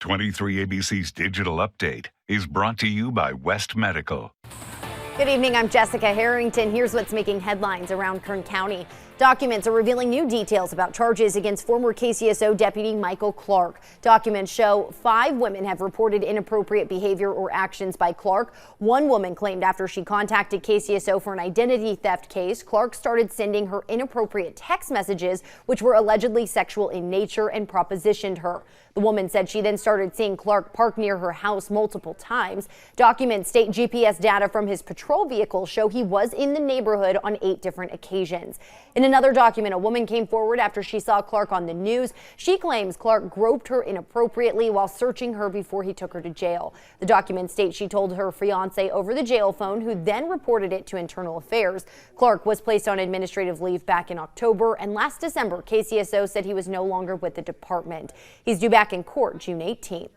23 ABC's Digital Update is brought to you by West Medical. Good evening, I'm Jessica Harrington. Here's what's making headlines around Kern County. Documents are revealing new details about charges against former KCSO Deputy Michael Clark. Documents show 5 women have reported inappropriate behavior or actions by Clark. One woman claimed after she contacted KCSO for an identity theft case, Clark started sending her inappropriate text messages, which were allegedly sexual in nature, and propositioned her. The woman said she then started seeing Clark park near her house multiple times. Documents state GPS data from his patrol vehicle show he was in the neighborhood on 8 different occasions. In another document, a woman came forward after she saw Clark on the news. She claims Clark groped her inappropriately while searching her before he took her to jail. The document states she told her fiance over the jail phone, who then reported it to Internal Affairs. Clark was placed on administrative leave back in October, and last December, KCSO said he was no longer with the department. He's due back in court June 18th.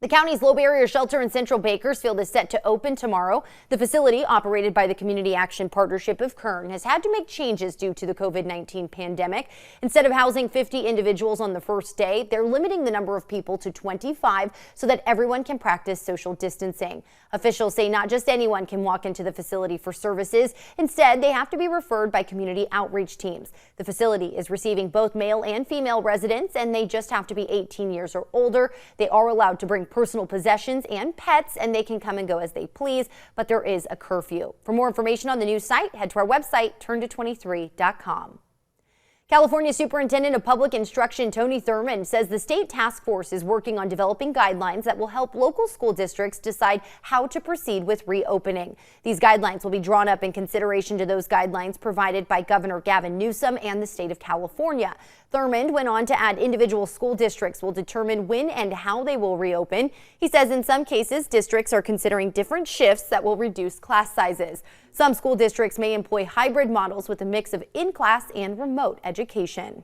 The county's low-barrier shelter in Central Bakersfield is set to open tomorrow. The facility, operated by the Community Action Partnership of Kern, has had to make changes due to the COVID-19 pandemic. Instead of housing 50 individuals on the first day, they're limiting the number of people to 25 so that everyone can practice social distancing. Officials say not just anyone can walk into the facility for services. Instead, they have to be referred by community outreach teams. The facility is receiving both male and female residents, and they just have to be 18 years or older. They are allowed to bring personal possessions and pets, and they can come and go as they please, but there is a curfew. For more information on the new site, head to our website, turnto23.com. California Superintendent of Public Instruction Tony Thurmond says the state task force is working on developing guidelines that will help local school districts decide how to proceed with reopening. These guidelines will be drawn up in consideration to those guidelines provided by Governor Gavin Newsom and the state of California. Thurmond went on to add individual school districts will determine when and how they will reopen. He says in some cases, districts are considering different shifts that will reduce class sizes. Some school districts may employ hybrid models with a mix of in-class and remote education.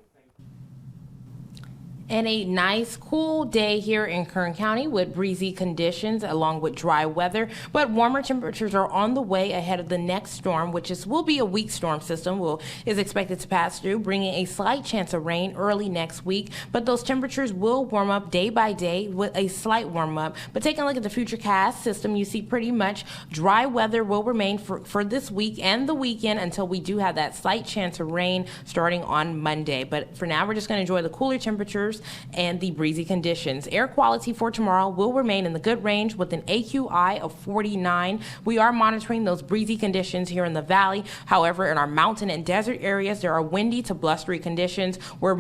And a nice cool day here in Kern County with breezy conditions along with dry weather, but warmer temperatures are on the way ahead of the next storm, which will be a weak storm system is expected to pass through, bringing a slight chance of rain early next week. But those temperatures will warm up day by day with a slight warm up. But taking a look at the futurecast system, you see pretty much dry weather will remain for this week and the weekend until we do have that slight chance of rain starting on Monday. But for now, we're just going to enjoy the cooler temperatures and the breezy conditions. Air quality for tomorrow will remain in the good range with an AQI of 49. We are monitoring those breezy conditions here in the valley. However, in our mountain and desert areas, there are windy to blustery conditions where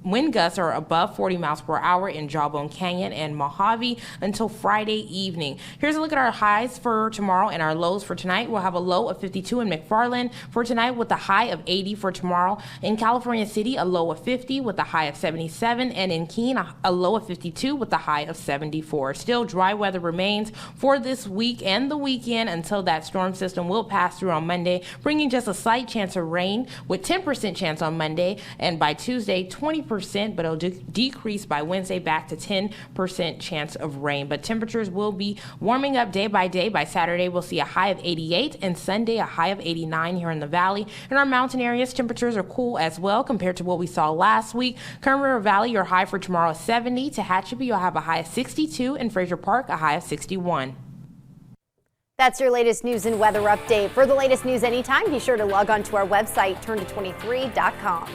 wind gusts are above 40 miles per hour in Jawbone Canyon and Mojave until Friday evening. Here's a look at our highs for tomorrow and our lows for tonight. We'll have a low of 52 in McFarland for tonight with a high of 80 for tomorrow. In California City, a low of 50 with a high of 77, and in Keene, a low of 52 with a high of 74. Still, dry weather remains for this week and the weekend until that storm system will pass through on Monday, bringing just a slight chance of rain with 10% chance on Monday, and by Tuesday, 20%, but it'll decrease by Wednesday back to 10% chance of rain. But temperatures will be warming up day by day. By Saturday, we'll see a high of 88, and Sunday, a high of 89 here in the valley. In our mountain areas, temperatures are cool as well compared to what we saw last week. Kern River Valley, your high for tomorrow is 70. Tehachapi, you'll have a high of 62, and Fraser Park, a high of 61. That's your latest news and weather update. For the latest news anytime, be sure to log on to our website, turnto23.com.